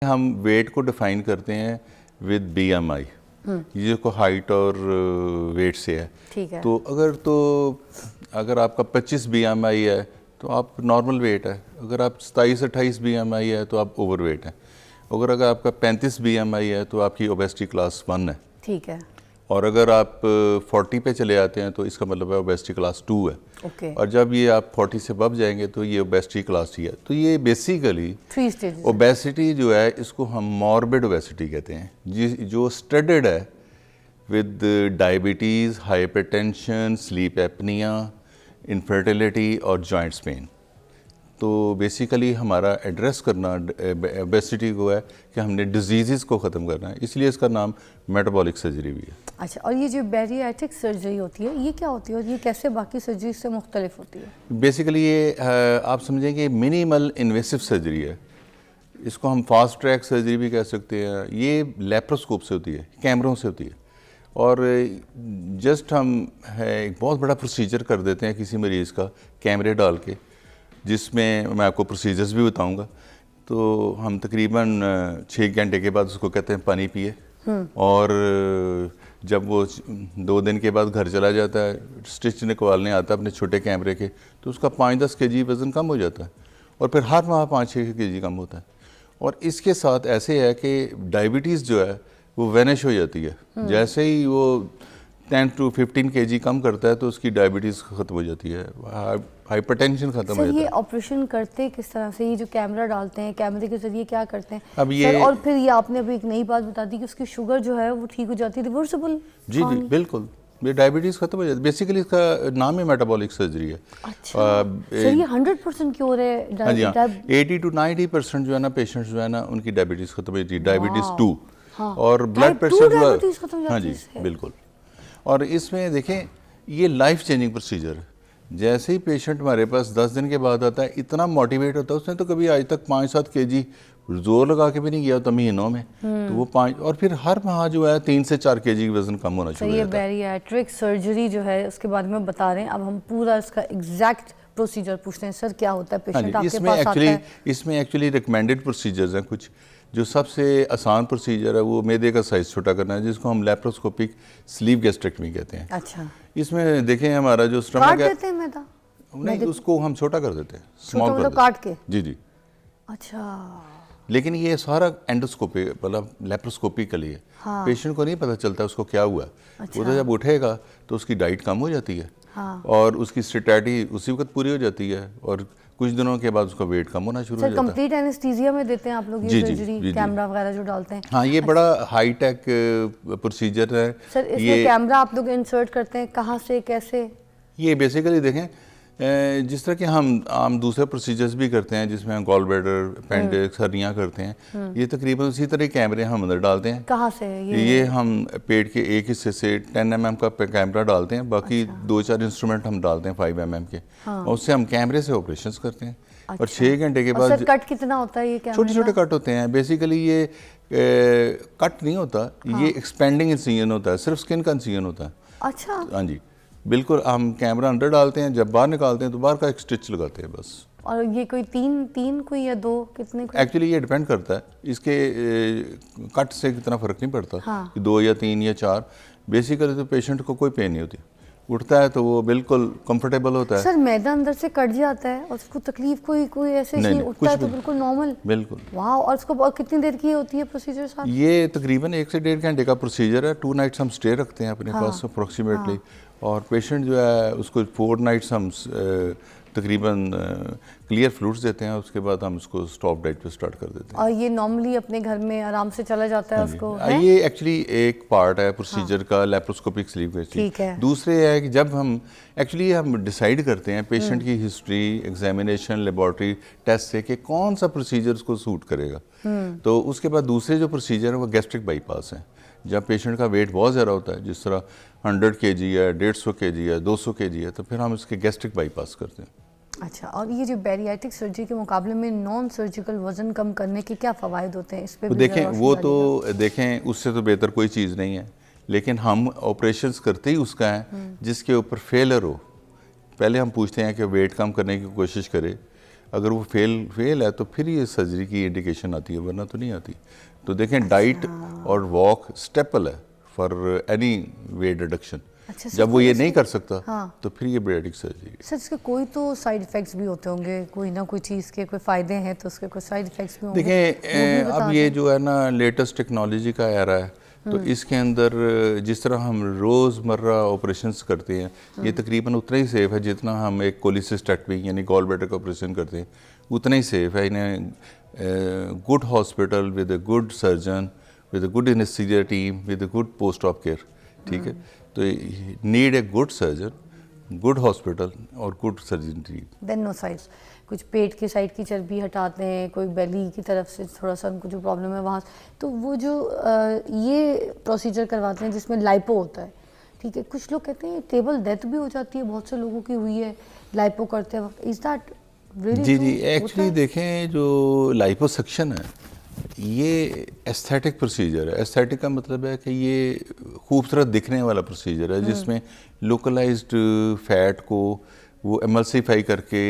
हम वेट को डिफाइन करते हैं विद बीएमआई, ये को हाइट और वेट से है। ठीक है। तो अगर आपका 25 बीएमआई है तो आप नॉर्मल वेट है, अगर आप 27-28 बीएमआई है तो आप ओवरवेट है, अगर आपका 35 बीएमआई है तो आपकी ओबेसिटी क्लास 1 है। ठीक है। और अगर आप 40 पे चले आते हैं तो इसका मतलब है ओबेसिटी क्लास 2 है। ओके। और जब ये आप 40 से बढ़ जाएंगे तो ये ओबेसिटी क्लास 3 है। तो ये बेसिकली 3 स्टेजेस। ओबेसिटी जो है इसको हम मॉर्बिड ओबेसिटी कहते हैं, जो स्टडेड है with diabetes, hypertension, sleep apnoea, infertility और जॉइंट्स पेन। तो बेसिकली हमारा एड्रेस करना ओबेसिटी को है कि हमने डिजीज़ को ख़त्म करना है, इसलिए इसका नाम मेटाबॉलिक सर्जरी भी है। अच्छा, और ये जो बैरियाट्रिक सर्जरी होती है ये क्या होती है और ये कैसे बाकी सर्जरी से मुख्तलिफ होती है? बेसिकली ये आप समझेंगे मिनिमल इन्वेसिव सर्जरी है, इसको हम फास्ट ट्रैक सर्जरी भी कह सकते हैं। ये लेप्रोस्कोप से होती है, कैमरों से होती है, और जस्ट हम एक बहुत बड़ा प्रोसीजर कर देते हैं किसी मरीज़ का कैमरे डाल के, जिसमें मैं आपको प्रोसीजर्स भी बताऊंगा। तो हम तकरीबन 6 घंटे के बाद उसको कहते हैं पानी पिए, और जब वो 2 दिन के बाद घर चला जाता है, स्टिच निकलने आता है अपने छोटे कैमरे के, तो उसका 5-10 केजी वज़न कम हो जाता है, और फिर हर माह 5-6 केजी कम होता है। और इसके साथ ऐसे है कि डायबिटीज़ जो है वो वैनिश हो जाती है, जैसे ही वो 10 to 15 केजी कम करता है तो उसकी डायबिटीज़ ख़त्म हो जाती है, हाइपरटेंशन ख़त्म हो जाता है। ये ऑपरेशन करते किस तरह से? ये जो कैमरा डालते हैं, कैमरे के जरिए क्या करते हैं? अब ये सर, और फिर ये आपने अभी एक नई बात बता दी कि उसकी शुगर जो है वो ठीक हो जाती है, रिवर्सिबल। जी जी बिल्कुल, ये डायबिटीज़ ख़त्म हो जाती है। बेसिकली इसका नाम ही मेटाबॉलिक सर्जरी है। अच्छा सर, ये 100% क्योर है? हाँ जी, हाँ, 80 to 90% जो है ना पेशेंट्स जो है ना उनकी डायबिटीज़ ख़त्म हो जाती है, डायबिटीज़ 2। और ब्लड प्रेशर जो है, हाँ जी बिल्कुल। और इसमें देखें ये लाइफ चेंजिंग प्रोसीजर है। जैसे ही पेशेंट हमारे पास 10 दिन के बाद आता है, इतना मोटिवेट होता है, उसने तो कभी आज तक 5-7 केजी जोर लगा के भी नहीं किया होता महीनों में, तो वो 5, और फिर हर माह जो है 3 से 4 केजी वजन कम होना शुरू हो जाता है। ये बैरियाट्रिक सर्जरी जो है उसके बारे में बता रहे हैं, अब हम पूरा इसका एग्जैक्ट प्रोसीजर पूछते हैं। सर क्या होता है पेशेंट आपके पास आता है? इसमें एक्चुअली रिकमेंडेड प्रोसीजर्स हैं कुछ। जो सबसे आसान प्रोसीजर है वो मैदे का साइज छोटा करना है, जिसको हम लेप्रोस्कोपिक स्लीव गैस्ट्रेक्टमी कहते हैं। अच्छा, इसमें देखें हमारा जो स्टमक है, देते हैं मैदा? नहीं, उसको हम छोटा कर देते हैं, स्मॉल कर देते हैं, काट के। जी जी। अच्छा, लेकिन ये सारा एंडोस्कोपी मतलब लेप्रोस्कोपिकली है। हाँ। पेशेंट को नहीं पता चलता उसको क्या हुआ। अच्छा। वो तो जब उठेगा तो उसकी डाइट कम हो जाती है। हाँ। और उसकी स्टेटैटी उसी वक्त पूरी हो जाती है, और कुछ दिनों के बाद उसका वेट कम होना शुरू हो जाता है। कंप्लीट एनेस्थीसिया में देते हैं आप लोग ये सर्जरी, कैमरा वगैरह जो डालते हैं? हाँ, ये बड़ा हाई टेक प्रोसीजर है। सर इसमें कैमरा आप लोग इंसर्ट करते हैं कहाँ से, कैसे? ये बेसिकली देखें जिस तरह के हम दूसरे प्रोसीजर्स भी करते हैं, जिसमें गॉल ब्लैडर, अपेंडिक्स, हर्निया करते हैं, ये तकरीबन उसी तरह कैमरे हम अंदर डालते हैं। कहाँ से? ये हम पेट के एक हिस्से से 10 mm का कैमरा डालते हैं, बाकी 2-4 इंस्ट्रूमेंट हम डालते हैं 5 mm के, और उससे हम कैमरे से ऑपरेशंस करते हैं। और 6 घंटे के बाद कट कितना होता है? ये छोटे-छोटे कट होते हैं। बेसिकली ये कट नहीं होता, ये एक्सपेंडिंग इंसिजन होता है, सिर्फ स्किन का इंसिजन होता है। अच्छा, हाँ जी बिल्कुल। हम कैमरा अंदर डालते हैं, जब बाहर निकालते हैं तो बाहर का एक स्टिच लगाते हैं बस। और ये कोई तीन कोई या 2 कितने? एक्चुअली ये डिपेंड करता है, इसके कट से कितना फ़र्क नहीं पड़ता। हाँ। 2 या 3 या 4। बेसिकली तो पेशेंट को कोई पेन नहीं होती, उठता है तो वो बिल्कुल कंफर्टेबल होता है। सर मैदा अंदर से कट जाता है और उसको तकलीफ कोई ऐसे नहीं, उठता है तो बिल्कुल नॉर्मल? बिल्कुल। वाह। और उसको कितनी देर की होती है प्रोसीजर साहब? ये तकरीबन 1 से 1.5 घंटे का प्रोसीजर है। 2 नाइट्स हम स्टे रखते हैं अपने पास अप्रोक्सीमेटली, और पेशेंट जो है उसको 4 नाइट्स हम तकरीबन क्लियर फ्लूइड्स देते हैं, उसके बाद हम उसको स्टॉप डाइट पे स्टार्ट कर देते हैं। और ये नॉर्मली अपने घर में आराम से चला जाता है उसको? ये एक्चुअली एक पार्ट है प्रोसीजर का, लेप्रोस्कोपिक स्लीव गैस्ट्रेक्टमी। दूसरे है कि जब हम डिसाइड करते हैं पेशेंट की हिस्ट्री, एग्जामिनेशन, लेबॉर्ट्री टेस्ट से कि कौन सा प्रोसीजर उसको सूट करेगा, तो उसके बाद दूसरे जो प्रोसीजर है वो गैस्ट्रिक बाईपास है। जब पेशेंट का वेट बहुत ज़्यादा होता है, जिस तरह 100 kg है, 150 kg है, 200 kg है, तो फिर हम इसके गैस्ट्रिक बाईपास करते हैं। अच्छा, और ये जो बैरियाट्रिक सर्जरी के मुकाबले में नॉन सर्जिकल वजन कम करने के क्या फ़वाइद होते हैं? इस पे देखें वो तो देखें उससे तो बेहतर कोई चीज़ नहीं है, लेकिन हम ऑपरेशंस करते ही उसका है जिसके ऊपर फेलर हो। पहले हम पूछते हैं कि वेट कम करने की कोशिश करे, अगर वो फेल है तो फिर ये सर्जरी की इंडिकेशन आती है, वरना तो नहीं आती। तो देखें डाइट और वॉक स्टेपल है फॉर एनी वेट रिडक्शन। अच्छा, जब वो ये नहीं कर सकता हाँ। तो फिर ये बेडिक सर्जरी। सर इसके कोई तो साइड इफ़ेक्ट्स भी होते होंगे, कोई ना कोई चीज़ के कोई फ़ायदे हैं तो उसके कोई साइड इफ़ेक्ट्स भी होंगे। देखें अब ये जो है ना लेटेस्ट टेक्नोलॉजी का एरा है, तो इसके अंदर जिस तरह हम रोज़मर्रा ऑपरेशंस करते हैं ये तकरीबन उतना ही सेफ़ है जितना हम एक कोलिसिस्टेक्टमी यानी गॉल ब्लैडर का ऑपरेशन करते हैं, उतना ही सेफ़ है। इन्हें good hospital with a good surgeon with a good anaesthesia team with a good post op care, ठीक है। तो need a good surgeon, good hospital और good surgeon team. Then no sides, कुछ पेट की साइड की चर्बी हटाते हैं, कोई बेली की तरफ से थोड़ा सा उनको जो प्रॉब्लम है वहाँ, तो वो जो ये प्रोसीजर करवाते हैं जिसमें लाइपो होता है, ठीक है। कुछ लोग कहते हैं टेबल डेथ भी हो जाती है, बहुत से लोगों की हुई है लाइपो करते वक्त। Is that really? जी एक्चुअली देखें जो लाइपोसक्शन है ये एस्थेटिक प्रोसीजर है। एस्थेटिक का मतलब है कि ये खूबसूरत दिखने वाला प्रोसीजर है जिसमें लोकलाइज्ड फैट को वो एमल्सिफाई करके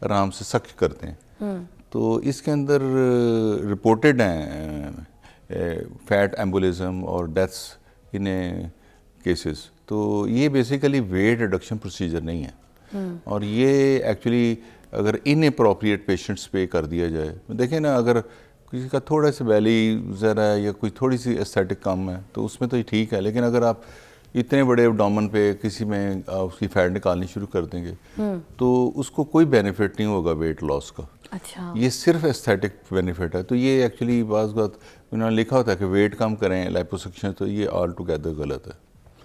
आराम से सख्त करते हैं। तो इसके अंदर रिपोर्टेड हैं फैट एम्बोलिज्म और डेथ्स इन केसेस। तो ये बेसिकली वेट रिडक्शन प्रोसीजर नहीं है। और ये एक्चुअली अगर इनअप्रोप्रिएट पेशेंट्स पे कर दिया जाए, देखें ना, अगर किसी का थोड़ा सा बैली ज़रा है या कोई थोड़ी सी एस्थेटिक कम है तो उसमें तो ये ठीक है, लेकिन अगर आप इतने बड़े एब्डोमेन पे किसी में उसकी फैट निकालनी शुरू कर देंगे तो उसको कोई बेनिफिट नहीं होगा वेट लॉस का। अच्छा, ये सिर्फ एस्थेटिक बेनिफिट है। तो ये एक्चुअली बात उन्होंने लिखा होता है कि वेट कम करें लाइपोसक्शन, तो ये ऑल टुगेदर गलत है।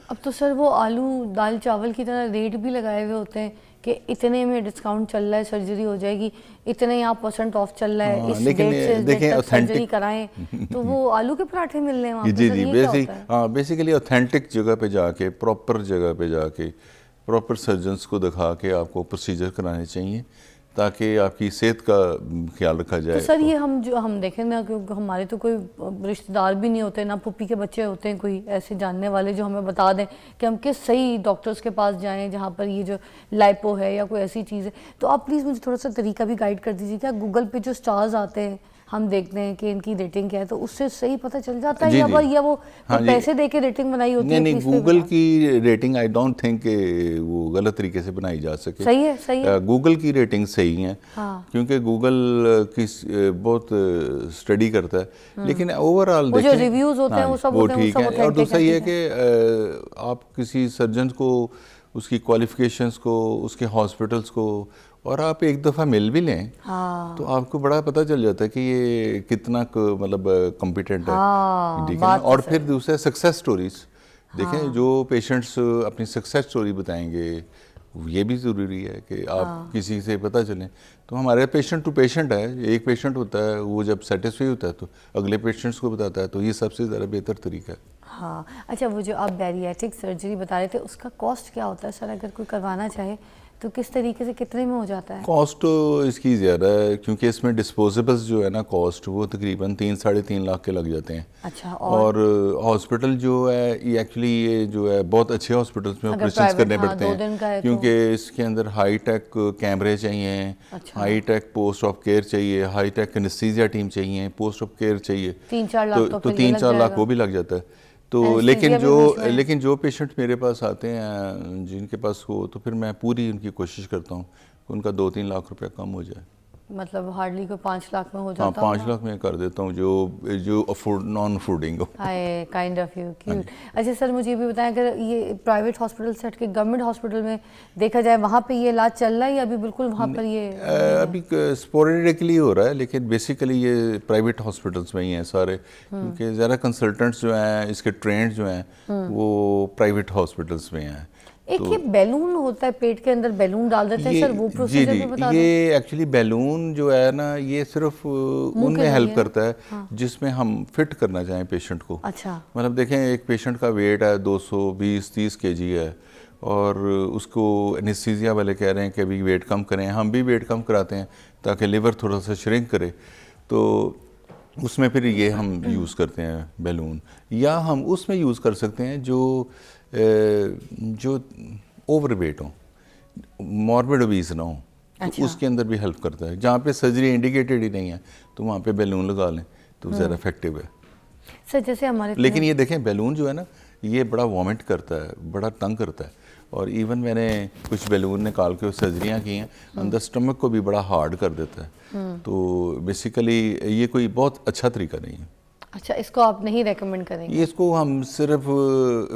अब तो सर वो आलू दाल चावल की तरह रेट भी लगाए हुए होते हैं कि इतने में डिस्काउंट चल रहा है, सर्जरी हो जाएगी, इतने यहाँ % ऑफ चल रहा है, इस डेट से इस डेट तक सर्जरी कराएं, तो वो आलू के पराठे मिल रहे हैं वहाँ पे। जी बेसिकली ऑथेंटिक जगह पे जाके, प्रॉपर जगह पे जाके, प्रॉपर सर्जन्स को दिखा के आपको प्रोसीजर कराने चाहिए ताकि आपकी सेहत का ख्याल रखा जाए। तो सर ये हम देखें ना, क्योंकि हमारे तो कोई रिश्तेदार भी नहीं होते, ना पुप्पी के बच्चे होते हैं कोई ऐसे जानने वाले जो हमें बता दें कि हम किस सही डॉक्टर्स के पास जाएं जहाँ पर ये जो लाइपो है या कोई ऐसी चीज़ है। तो आप प्लीज़ मुझे थोड़ा सा तरीका भी गाइड कर दीजिए। क्या गूगल पे जो स्टार्स आते हैं हम देखते हैं कि इनकी रेटिंग क्या है, तो उससे सही पता चल जाता है या वो पैसे दे के रेटिंग बनाई होती है? नहीं, गूगल की रेटिंग आई डोंट थिंक वो गलत तरीके से बनाई जा सके। सही है। गूगल की रेटिंग सही है। क्योंकि गूगल की बहुत स्टडी करता है, लेकिन ओवरऑल देखें जो रिव्यूज होते हैं वो सब ठीक है। और दूसरा ये है कि आप किसी सर्जन को, उसकी क्वालिफिकेशंस को, उसके हॉस्पिटल्स को, और आप एक दफ़ा मिल भी लें तो आपको बड़ा पता चल जाता है कि ये कितना मतलब कॉम्पिटेंट है, ठीक है ना। और फिर दूसरा सक्सेस स्टोरीज देखें, जो पेशेंट्स अपनी सक्सेस स्टोरी बताएंगे ये भी ज़रूरी है कि आप किसी से पता चलें। तो हमारे पेशेंट टू पेशेंट है, एक पेशेंट होता है वो जब सेटिस्फाई होता है तो अगले पेशेंट्स को बताता है, तो ये सबसे ज़्यादा बेहतर तरीका है। हाँ, अच्छा, वो जो आप बैरिएट्रिक सर्जरी बता रहे थे उसका कॉस्ट क्या होता है सर? अगर कोई करवाना चाहे तो किस तरीके से, कितने में हो जाता है? कॉस्ट तो इसकी ज़्यादा है क्योंकि इसमें डिस्पोजेबल्स जो है ना, कॉस्ट वो तकरीबन 3-3.5 लाख के लग जाते हैं। अच्छा, और हॉस्पिटल जो है ये एक्चुअली ये जो है बहुत अच्छे हॉस्पिटल्स में ऑपरेशन करने पड़ते हैं क्योंकि इसके अंदर हाई टेक कैमरे चाहिए, high tech post op care चाहिए, हाई टेक एनेस्थीसिया टीम चाहिए, पोस्ट ऑफ केयर चाहिए, 3-4 लाख तो 3-4 लाख वो भी लग जाता है। तो लेकिन जो पेशेंट मेरे पास आते हैं जिनके पास हो, तो फिर मैं पूरी उनकी कोशिश करता हूँ उनका 2-3 लाख रुपया कम हो जाए। मतलब हार्डली को 5 लाख में हो जाता है? 5 लाख में कर देता हूँ जो नॉन अफोर्डिंग हो। हाय, काइंड ऑफ यू, क्यूट। अच्छा सर, मुझे ये भी बताएं, अगर ये प्राइवेट हॉस्पिटल से हट के गवर्नमेंट हॉस्पिटल में देखा जाए, वहाँ पे ये इलाज चल रहा है या अभी बिल्कुल वहाँ पर ये अभी स्पोरेडिकली हो रहा है, लेकिन बेसिकली ये प्राइवेट हॉस्पिटल्स में ही हैं सारे, क्योंकि ज़्यादा कंसल्टेंट्स जो हैं इसके ट्रेंड जो हैं वो प्राइवेट हॉस्पिटल्स में हैं। एक ये बैलून होता है, पेट के अंदर बैलून डाल देते हैं सर, वो प्रोसीजर भी बता दें। ये एक्चुअली बैलून जो है ना, ये सिर्फ उनमें हेल्प करता है जिसमें हम फिट करना चाहें पेशेंट को। अच्छा, मतलब देखें, एक पेशेंट का वेट है 220-30 kg है और उसको एनेस्थीसिया वाले कह रहे हैं कि अभी वेट कम करें, हम भी वेट कम कराते हैं ताकि लिवर थोड़ा सा श्रिंक करे, तो उसमें फिर ये हम यूज़ करते हैं बैलून। या हम उसमें यूज़ कर सकते हैं जो ओवर वेट हो, मॉर्बिड ओबीस ना हो, तो उसके अंदर भी हेल्प करता है। जहाँ पे सर्जरी इंडिकेटेड ही नहीं है तो वहाँ पे बैलून लगा लें तो ज़्यादा इफेक्टिव है। सर जैसे हमारे लेकिन ये देखें बैलून जो है ना ये बड़ा वॉमिट करता है, बड़ा तंग करता है, और इवन मैंने कुछ बैलून निकाल के सर्जरियाँ की हैं, अंदर स्टमक को भी बड़ा हार्ड कर देता है। तो बेसिकली ये कोई बहुत अच्छा तरीका नहीं है। अच्छा, इसको आप नहीं रेकमेंड करेंगे? ये इसको हम सिर्फ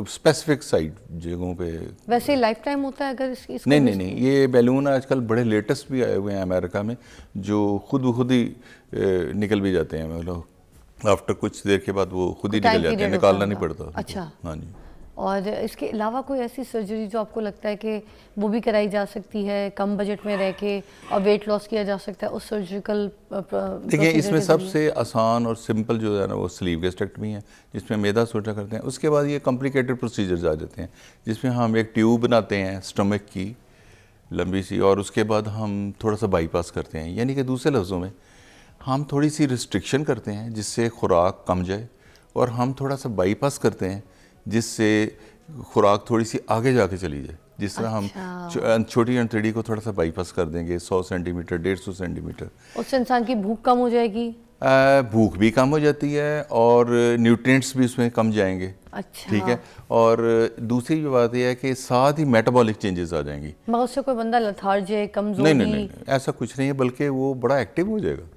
स्पेसिफिक साइड जगहों पे। वैसे लाइफ टाइम होता है अगर इसको नहीं नहीं नहीं, ये बैलून आजकल बड़े लेटेस्ट भी आए हुए हैं अमेरिका में, जो खुद ब खुद ही निकल भी जाते हैं, मतलब आफ्टर कुछ देर के बाद वो खुद ही निकल जाते हैं, निकालना नहीं पड़ता। अच्छा, हाँ जी। और इसके अलावा कोई ऐसी सर्जरी जो आपको लगता है कि वो भी कराई जा सकती है कम बजट में रह के और वेट लॉस किया जा सकता है उस सर्जिकल? देखिए इसमें सबसे आसान और सिंपल जो है ना वो स्लीव गैस्ट्रेक्टमी है, जिसमें मैदा सोचा करते हैं। उसके बाद ये कॉम्प्लिकेटेड प्रोसीजर्स आ जाते हैं जिसमें हम एक ट्यूब बनाते हैं स्टमक की लंबी सी, और उसके बाद हम थोड़ा सा बाईपास करते हैं, यानी कि दूसरे लफ्ज़ों में हम थोड़ी सी रिस्ट्रिक्शन करते हैं जिससे खुराक कम जाए, और हम थोड़ा सा बाईपास करते हैं जिससे खुराक थोड़ी सी आगे जाके चली जाए। जिस तरह हम छोटी अंतड़ी को थोड़ा सा बाईपास कर देंगे 100 सेंटीमीटर 150 सेंटीमीटर, उससे इंसान की भूख कम हो जाएगी। भूख भी कम हो जाती है और न्यूट्रिएंट्स भी उसमें कम जाएंगे। अच्छा, ठीक है। और दूसरी बात यह है कि साथ ही मेटाबॉलिक चेंजेस आ जाएंगी। मगर उससे कोई बंदा लथार्जिक कमजोरी? नहीं नहीं नहीं, ऐसा कुछ नहीं है, बल्कि वो बड़ा एक्टिव हो जाएगा।